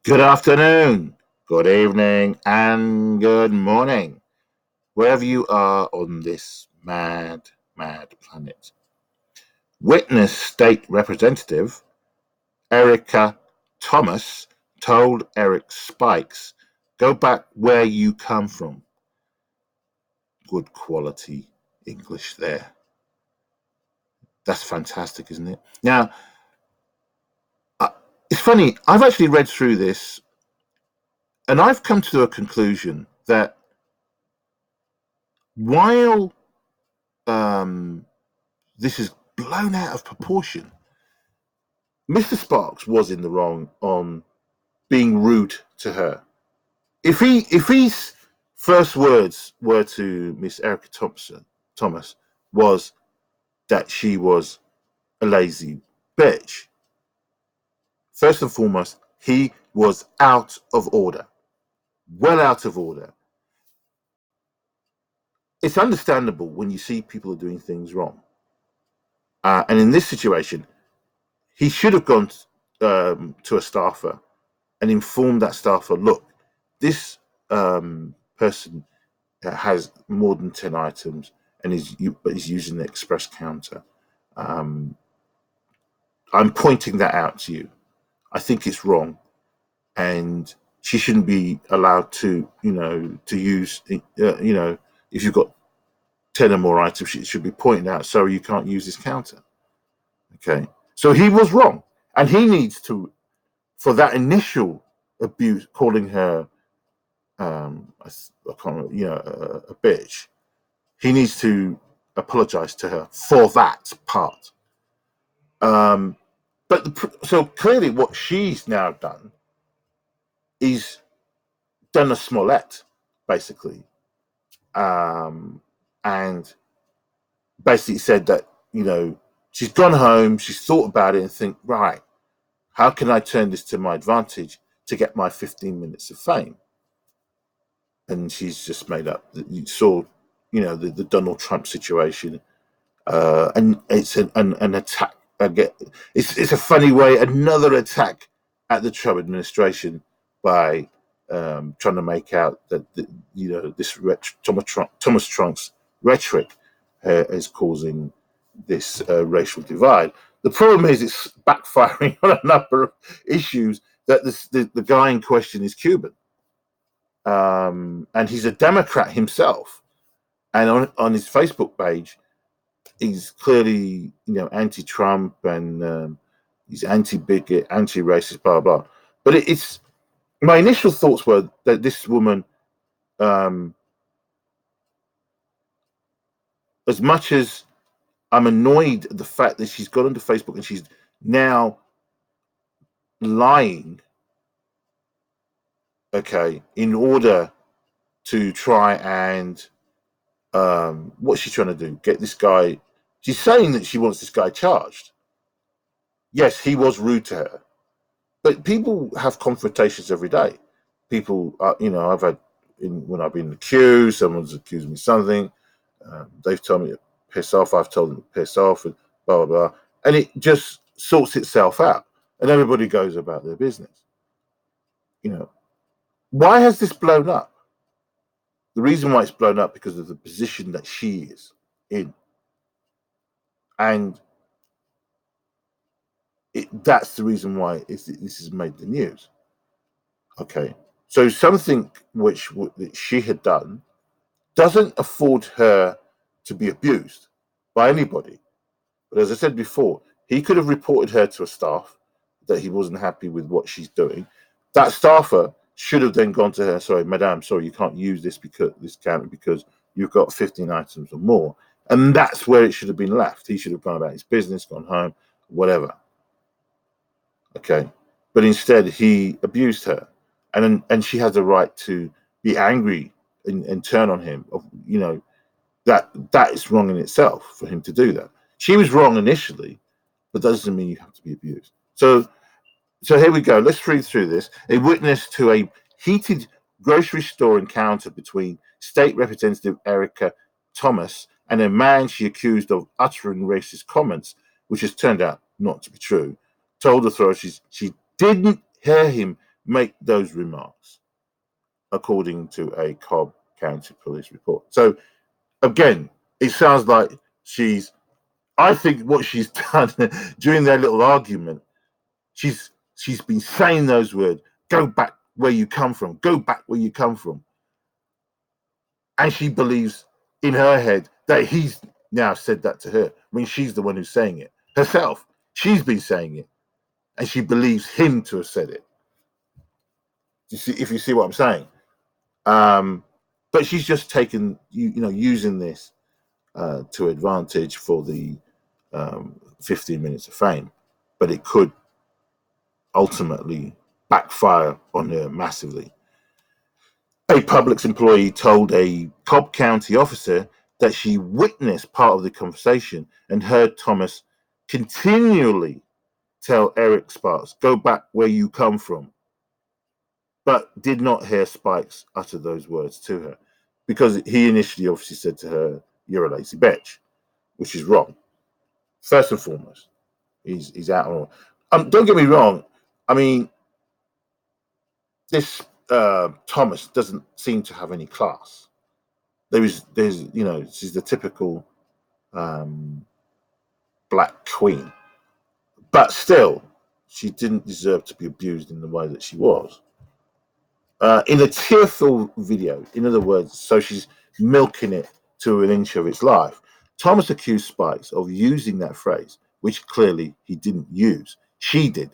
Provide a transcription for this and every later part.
Good afternoon, good evening, and good morning, wherever you are on this mad, mad planet. Witness State Representative Erica Thomas told Eric Spikes, go back where you come from. Good quality English there. That's fantastic, isn't it? Now, it's funny, I've actually read through this and I've come to a conclusion that while this is blown out of proportion. Mr. Sparks was in the wrong on being rude to her. If his first words were to Miss Erica Thomas was that she was a lazy bitch, first and foremost, he was out of order. Well out of order. It's understandable when you see people are doing things wrong. And in this situation, he should have gone to a staffer and informed that staffer, look, this person has more than 10 items and is using the express counter. I'm pointing that out to you. I think it's wrong. And she shouldn't be allowed to, to use, if you've got 10 or more items, she should be pointing out, sorry, you can't use this counter. Okay. So he was wrong. And he needs to, for that initial abuse, calling her a bitch, he needs to apologize to her for that part. So clearly what she's now done is done a Smollett, basically. And basically said that, she's gone home, she's thought about it and think, right, how can I turn this to my advantage to get my 15 minutes of fame? And she's just made up. You saw, the Donald Trump situation, and it's an attack. It's a funny way, another attack at the Trump administration by trying to make out that this Thomas Trump's rhetoric is causing this racial divide. The problem is it's backfiring on a number of issues. That the guy in question is Cuban. And he's a Democrat himself, and on his Facebook page, he's clearly anti-Trump and he's anti-bigot, anti-racist, blah blah. But it's my initial thoughts were that this woman, as much as I'm annoyed at the fact that she's got onto Facebook and she's now lying, okay, in order to try and what's she trying to do? Get this guy. She's saying that she wants this guy charged. Yes, he was rude to her, but people have confrontations every day. People, I've had when I've been in the queue, someone's accused me of something. They've told me to piss off. I've told them to piss off, and blah blah blah. And it just sorts itself out, and everybody goes about their business. Why has this blown up? The reason why it's blown up because of the position that she is in. And that's the reason why this has made the news. Okay. So something which she had done doesn't afford her to be abused by anybody. But as I said before, he could have reported her to a staff that he wasn't happy with what she's doing. That staffer should have then gone to her, sorry, madam, sorry, you can't use this counter because you've got 15 items or more. And that's where it should have been left. He should have gone about his business, gone home, whatever. Okay. But instead, he abused her. And she has the right to be angry and turn on him. That is wrong in itself for him to do that. She was wrong initially, but that doesn't mean you have to be abused. So here we go. Let's read through this. A witness to a heated grocery store encounter between State Representative Erica Thomas and a man she accused of uttering racist comments, which has turned out not to be true, told authorities she didn't hear him make those remarks, according to a Cobb County Police report. So again, it sounds like I think what she's done during their little argument, she's been saying those words, go back where you come from, go back where you come from. And she believes in her head that he's now said that to her. I mean, she's the one who's saying it herself. She's been saying it, and she believes him to have said it. If you see what I'm saying. But she's just taken, using this to advantage for the 15 minutes of fame. But it could ultimately backfire on her massively. A Publix employee told a Cobb County officer that she witnessed part of the conversation and heard Thomas continually tell Eric Sparks, go back where you come from, but did not hear Spikes utter those words to her, because he initially obviously said to her, you're a lazy bitch, which is wrong. First and foremost, he's out on. Don't get me wrong. I mean, this Thomas doesn't seem to have any class. There's she's the typical black queen, but still, she didn't deserve to be abused in the way that she was. In a tearful video, in other words, so she's milking it to an inch of its life. Thomas accused Spikes of using that phrase, which clearly he didn't use. She did.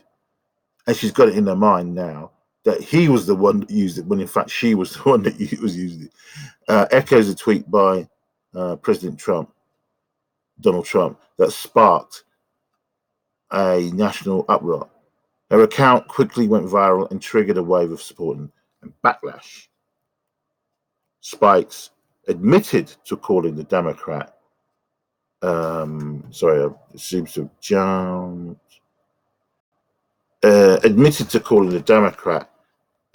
And she's got it in her mind now that he was the one that used it, when in fact she was the one that was using it. Echoes a tweet by President Trump, Donald Trump, that sparked a national uproar. Her account quickly went viral and triggered a wave of support and backlash. Spikes admitted to calling the Democrat, it seems to have jumped. Admitted to calling the Democrat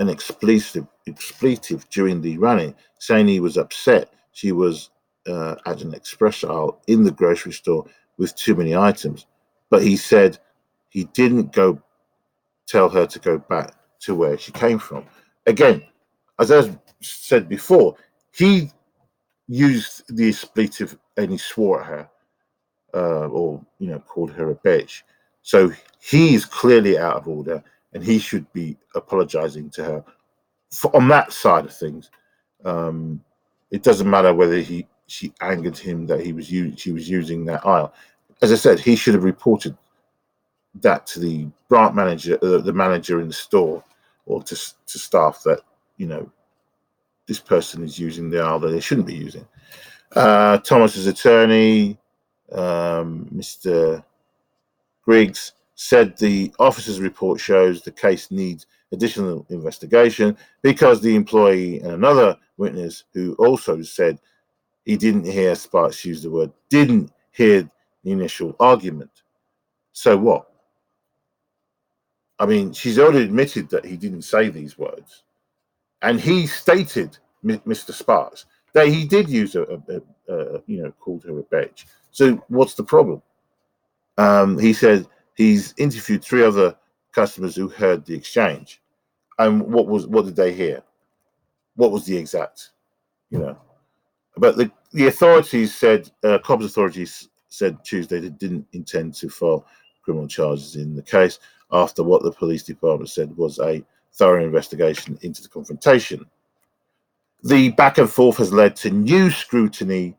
an expletive during the rally, saying he was upset she was at an express aisle in the grocery store with too many items. But he said he didn't go tell her to go back to where she came from. Again, as I said before, he used the expletive and he swore at her, or called her a bitch. So he is clearly out of order, and he should be apologizing to her on that side of things. It doesn't matter whether she angered him that she was using that aisle. As I said, he should have reported that to the branch manager, the manager in the store, or to staff that this person is using the aisle that they shouldn't be using. Thomas's attorney, Mr. Griggs, said the officer's report shows the case needs additional investigation because the employee and another witness, who also said he didn't hear Sparks use the word, didn't hear the initial argument. So what? I mean, she's already admitted that he didn't say these words. And he stated, Mr. Sparks, that he did use called her a bitch. So what's the problem? He said he's interviewed 3 other customers who heard the exchange. And what did they hear? What was the exact, But the authorities said, Cobb's authorities said Tuesday they didn't intend to file criminal charges in the case after what the police department said was a thorough investigation into the confrontation. The back and forth has led to new scrutiny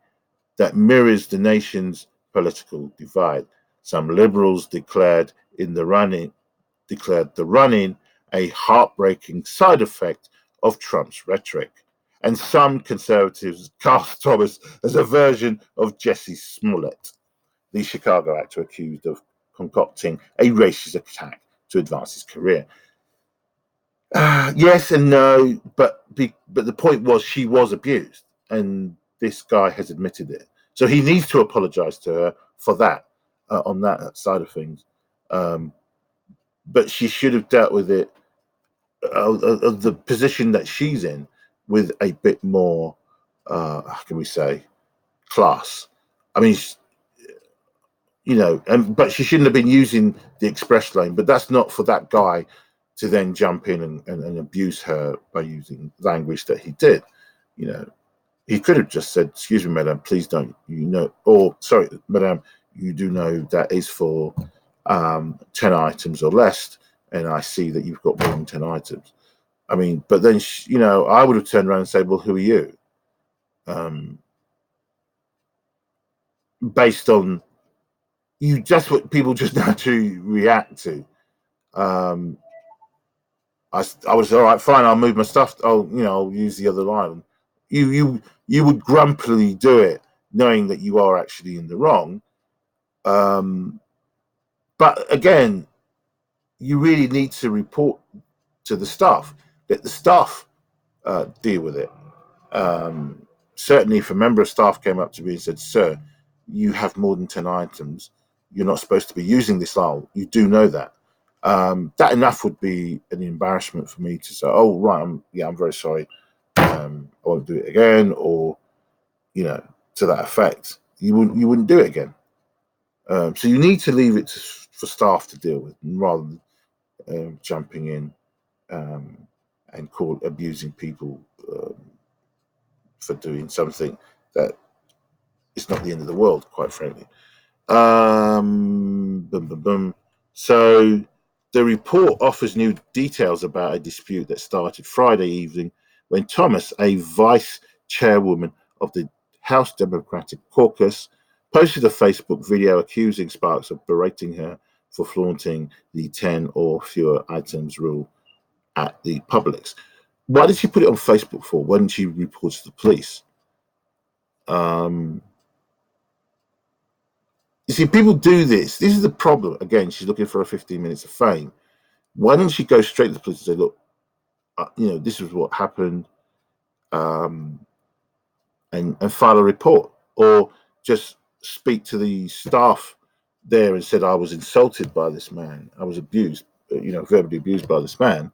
that mirrors the nation's political divide. Some liberals declared the run-in a heartbreaking side effect of Trump's rhetoric, and some conservatives cast Thomas as a version of Jesse Smollett, the Chicago actor accused of concocting a racist attack to advance his career. Yes and no, but the point was she was abused, and this guy has admitted it. So he needs to apologize to her for that, on that side of things. But she should have dealt with it, of the position that she's in, with a bit more, how can we say, class. I mean, but she shouldn't have been using the express lane. But that's not for that guy to then jump in and abuse her by using language that he did. You know, he could have just said, "Excuse me, madam, please don't, or sorry, madam, you do know that is for 10 items or less, and I see that you've got more than 10 items." I mean, but then, I would have turned around and said, "Well, who are you?" Based on just what people just naturally react to. I was all right, fine. I'll move my stuff. I'll use the other line. You would grumpily do it, knowing that you are actually in the wrong. But again, you really need to report to the staff. Let the staff deal with it. Certainly, if a member of staff came up to me and said, "Sir, you have more than 10 items. You're not supposed to be using this aisle. You do know that." That enough would be an embarrassment for me to say, "Oh, right, I'm very sorry. I won't do it again," or to that effect. You wouldn't do it again. So you need to leave it for staff to deal with, rather than jumping in and abusing people for doing something that is not the end of the world, quite frankly. Boom, boom, boom. So the report offers new details about a dispute that started Friday evening when Thomas, a vice chairwoman of the House Democratic Caucus, posted a Facebook video accusing Sparks of berating her for flaunting the 10 or fewer items rule at the Publix. Why did she put it on Facebook for? Why didn't she report to the police? You see, people do this. This is the problem. Again, she's looking for 15 minutes of fame. Why don't she go straight to the police and say, "Look, this is what happened," and file a report, or just speak to the staff there and said, "I was insulted by this man. I was abused, verbally abused by this man.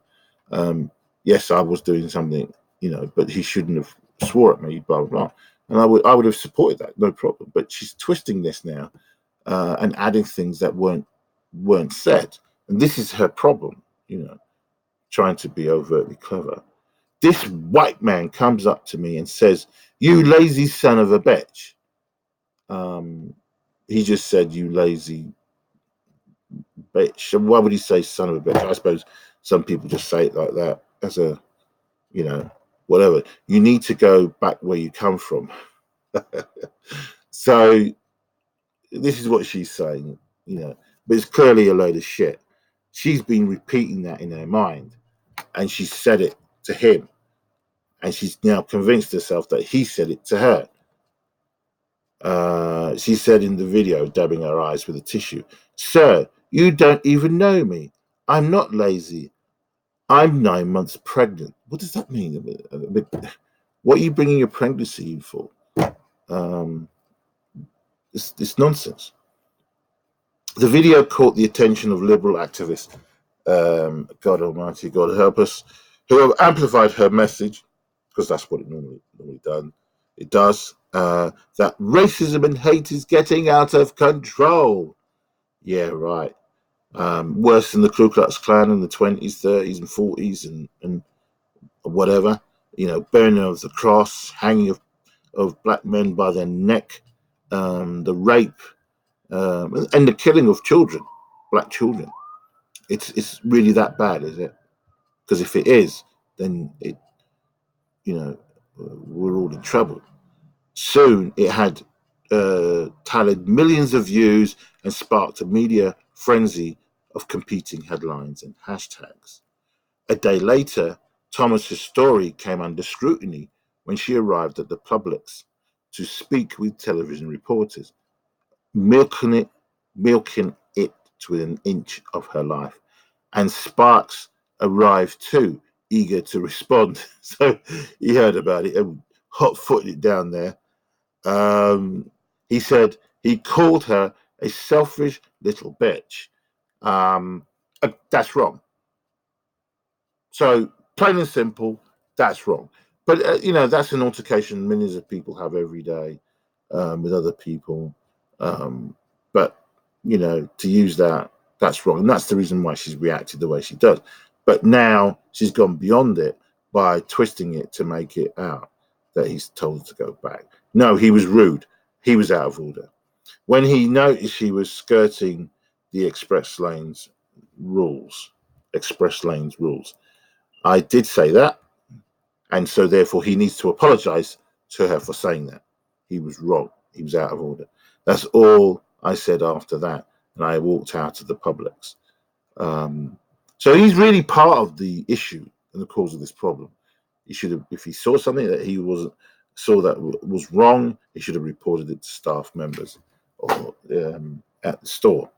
Yes, I was doing something, but he shouldn't have swore at me, blah, blah, blah." And I would have supported that, no problem. But she's twisting this now and adding things that weren't said. And this is her problem, trying to be overtly clever. This white man comes up to me and says, "You lazy son of a bitch." He just said, "You lazy bitch." And why would he say son of a bitch? I suppose some people just say it like that as a, whatever. You need to go back where you come from. So this is what she's saying, but it's clearly a load of shit. She's been repeating that in her mind, and she said it to him, and she's now convinced herself that he said it to her. She said in the video, dabbing her eyes with a tissue, "Sir, you don't even know me. I'm not lazy. I'm 9 months pregnant." What does that mean? What are you bringing your pregnancy in for? It's nonsense. The video caught the attention of liberal activists, God Almighty, God help us, who have amplified her message, because that's what it normally does. That racism and hate is getting out of control. Yeah, right. Worse than the Ku Klux Klan in the 20s, 30s, and 40s, and whatever. Burning of the cross, hanging of black men by their neck, the rape, and the killing of children, black children. It's really that bad, is it? Because if it is, then we're all in trouble. Soon it had tallied millions of views and sparked a media frenzy of competing headlines and hashtags. A day later, Thomas's story came under scrutiny when she arrived at the Publix to speak with television reporters, milking it to within an inch of her life. And Sparks arrived too, eager to respond. So he heard about it and hot-footed it down there. He said he called her a selfish little bitch. That's wrong. So plain and simple, that's wrong. But that's an altercation millions of people have every day with other people. But to use that's wrong, and that's the reason why she's reacted the way she does. But now she's gone beyond it by twisting it to make it out that he's told her to go back. No, he was rude. He was out of order. When he noticed she was skirting the express lanes rules, I did say that. And so therefore he needs to apologize to her for saying that. He was wrong. He was out of order. That's all I said after that. And I walked out of the Publix. So he's really part of the issue and the cause of this problem. He should have, if he saw something that he wasn't saw that was wrong, he should have reported it to staff members or at the store.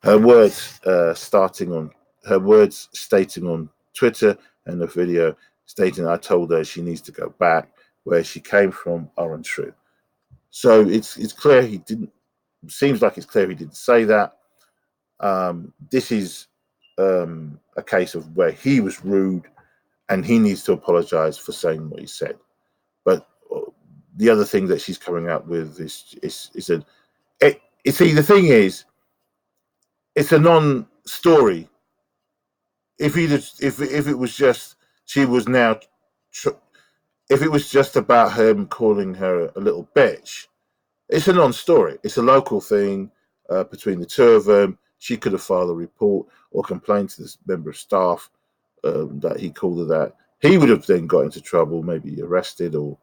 Her words stating on Twitter and the video stating, "I told her she needs to go back where she came from," are untrue. So it's clear he didn't. Seems like it's clear he didn't say that. This is a case of where he was rude, and he needs to apologize for saying what he said. But the other thing that she's coming out with is the thing is, it's a non-story. If it was just she was now, if it was just about him calling her a little bitch, it's a non-story. It's a local thing between the two of them. She could have filed a report or complained to this member of staff that he called her that. He would have then got into trouble, maybe arrested, or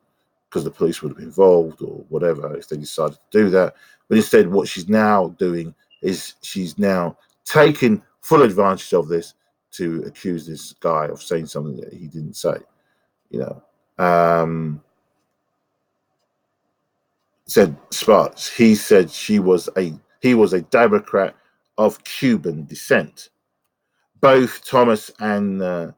because the police would have been involved or whatever if they decided to do that. But instead, what she's now doing is she's now taking full advantage of this to accuse this guy of saying something that he didn't say. Said Sparks. He said he was a Democrat of Cuban descent. Both Thomas and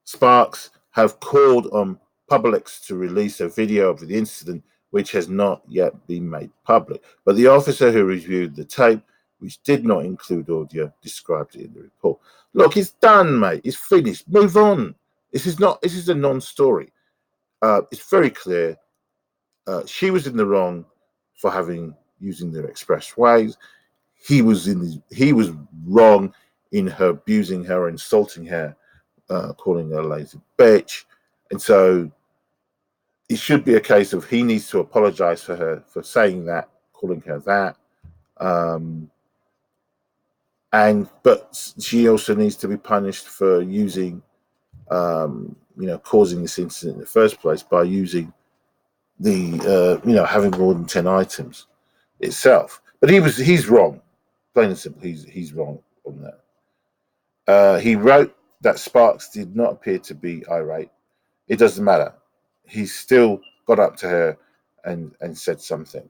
Sparks have called on Publix to release a video of the incident, which has not yet been made public. But the officer who reviewed the tape, which did not include audio, described it in the report. Look, it's done, mate. It's finished. Move on. This is a non-story. It's very clear. She was in the wrong for using the expressways. He was wrong in her abusing her, insulting her, calling her a lazy bitch. And so it should be a case of he needs to apologize for her for saying that, calling her that. But she also needs to be punished for using, causing this incident in the first place by using having more than 10 items itself. But he's wrong, plain and simple. He's wrong on that. He wrote that Sparks did not appear to be irate. It doesn't matter. He still got up to her and said something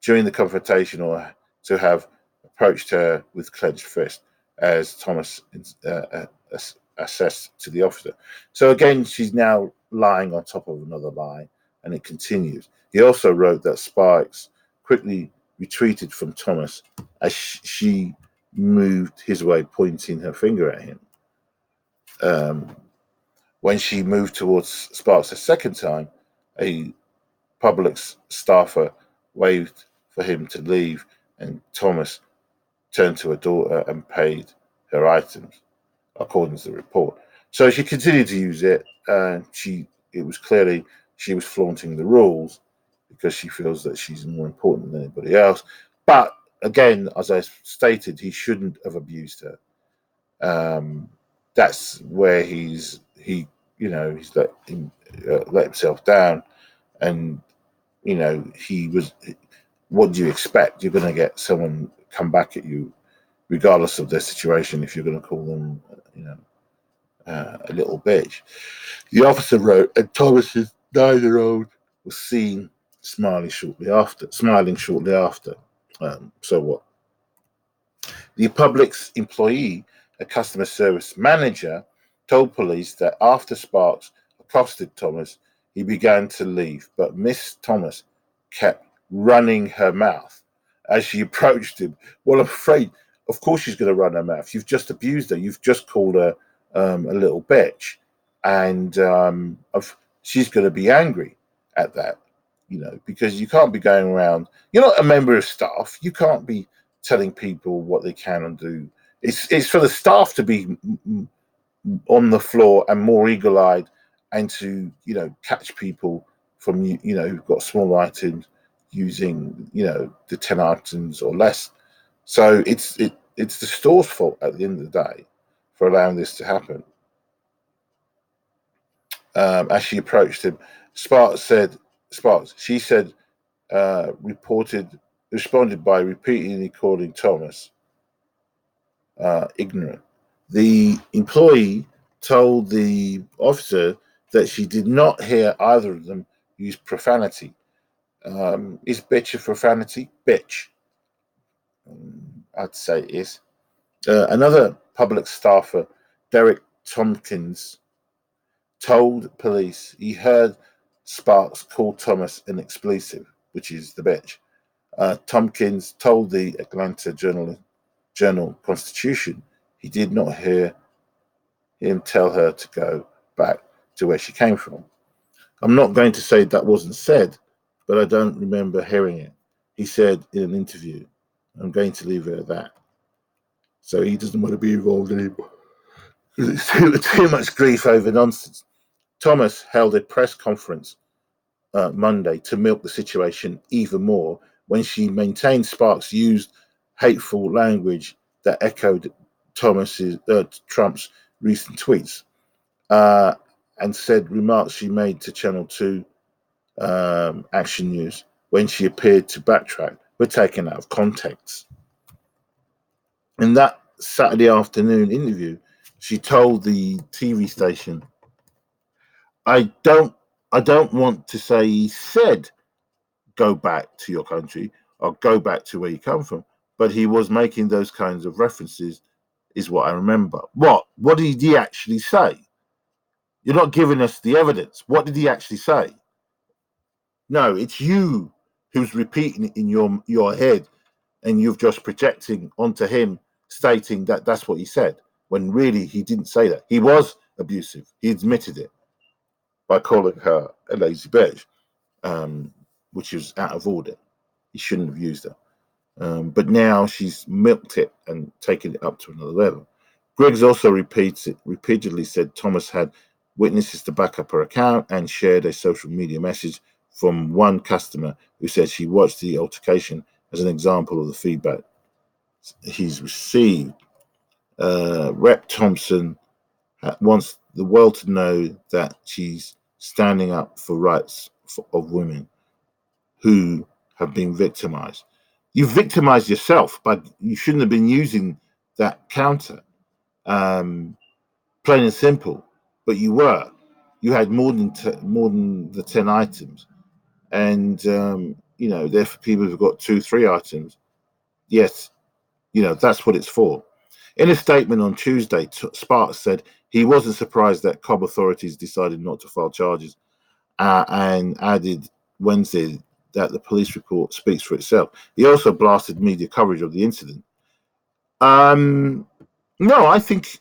during the confrontation, or to have approached her with clenched fist, as Thomas assessed to the officer. So again, she's now lying on top of another lie, and it continues. He also wrote that Sparks quickly retreated from Thomas as she moved his way, pointing her finger at him. When she moved towards Sparks a second time, a Publix staffer waved for him to leave, and Thomas turned to her daughter and paid her items, according to the report. So she continued to use it, and it was clearly she was flaunting the rules because she feels that she's more important than anybody else. But again, as I stated, he shouldn't have abused her. That's where he's let himself down, and he was. What do you expect? You're going to get someone come back at you, regardless of their situation. If you're going to call them, a little bitch. The officer wrote, and Thomas's 9-year-old was seen smiling shortly after. So what? The Publix employee, a customer service manager, told police that after Sparks accosted Thomas, he began to leave, but Miss Thomas kept running her mouth as she approached him. Well, I'm afraid, of course she's going to run her mouth. You've just abused her. You've just called her a little bitch. And she's going to be angry at that, because you can't be going around. You're not a member of staff. You can't be telling people what they can and do. It's for the staff to be on the floor and more eagle-eyed, and to catch people from who've got small items using the 10 items or less. So it's the store's fault at the end of the day for allowing this to happen. As she approached him, she said, responded by repeatedly calling Thomas ignorant. The employee told the officer that she did not hear either of them use profanity. Is bitch a profanity? Bitch. I'd say it is. Another public staffer, Derek Tompkins, told police he heard Sparks call Thomas an expletive, which is the bitch. Tompkins told the Atlanta Journal-Constitution he did not hear him tell her to go back to where she came from. I'm not going to say that wasn't said, but I don't remember hearing it. He said in an interview, I'm going to leave it at that. So he doesn't want to be involved anymore. It's too much grief over nonsense. Thomas held a press conference Monday to milk the situation even more when she maintained Sparks used hateful language that echoed Trump's recent tweets, and said remarks she made to Channel 2 Action News when she appeared to backtrack were taken out of context. In that Saturday afternoon interview, she told the TV station, I don't want to say he said go back to your country or go back to where you come from, but he was making those kinds of references, is what I remember. What did he actually say? You're not giving us the evidence. What did he actually say? No, it's you who's repeating it in your head, and you've just projecting onto him, stating that that's what he said, when really he didn't say that. He was abusive. He admitted it by calling her a lazy bitch, which was out of order. He shouldn't have used her. But now she's milked it and taken it up to another level. Griggs also repeatedly said Thomas had witnesses to back up her account and shared a social media message from one customer who said she watched the altercation as an example of the feedback he's received. Rep Thompson wants the world to know that she's standing up for rights of women who have been victimized. You victimized yourself, but you shouldn't have been using that counter. Plain and simple. But you were. You had more than the 10 items, and therefore people who've got 2-3 items. Yes, that's what it's for. In a statement on Tuesday, Sparks said he wasn't surprised that Cobb authorities decided not to file charges, and added Wednesday that the police report speaks for itself. He also blasted media coverage of the incident. No, I think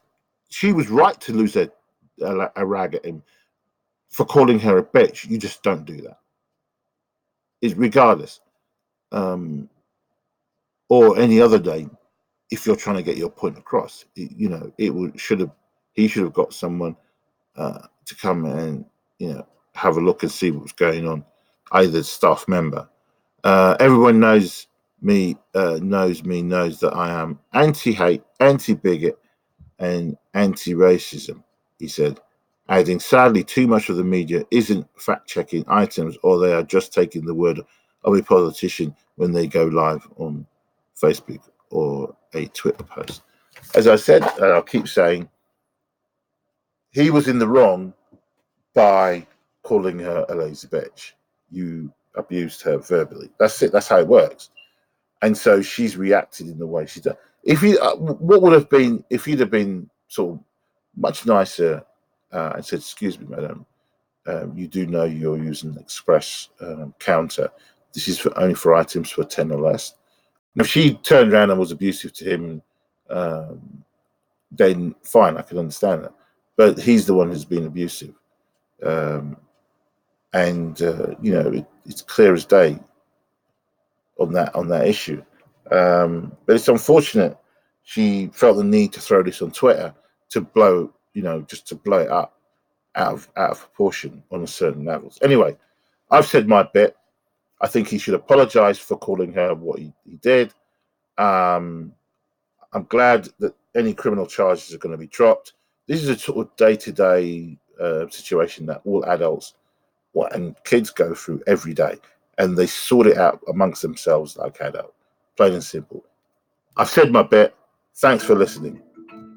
she was right to lose a rag at him for calling her a bitch. You just don't do that. It's regardless, or any other day. If you're trying to get your point across, he should have got someone to come and have a look and see what's going on, either staff member. Everyone knows me knows that I am anti-hate, anti-bigot, and anti-racism, he said, adding, sadly, too much of the media isn't fact-checking items, or they are just taking the word of a politician when they go live on Facebook or a Twitter post. As I said, and I'll keep saying, he was in the wrong by calling her a lazy bitch. You abused her verbally. That's it. That's how it works. And so she's reacted in the way she does. What would have been if you'd have been sort of much nicer and said, "Excuse me, madam, you do know you're using an express counter. This is only for items for 10 or less." Now, if she turned around and was abusive to him, then fine, I can understand that. But he's the one who's been abusive, it's clear as day on that issue. But it's unfortunate she felt the need to throw this on Twitter to blow just to blow it up out of proportion on a certain levels. Anyway, I've said my bit. I think he should apologize for calling her what he did. I'm glad that any criminal charges are going to be dropped. This is a sort of day-to-day situation that all adults and kids go through every day, and they sort it out amongst themselves like adults. Plain and simple. I've said my bit. Thanks for listening.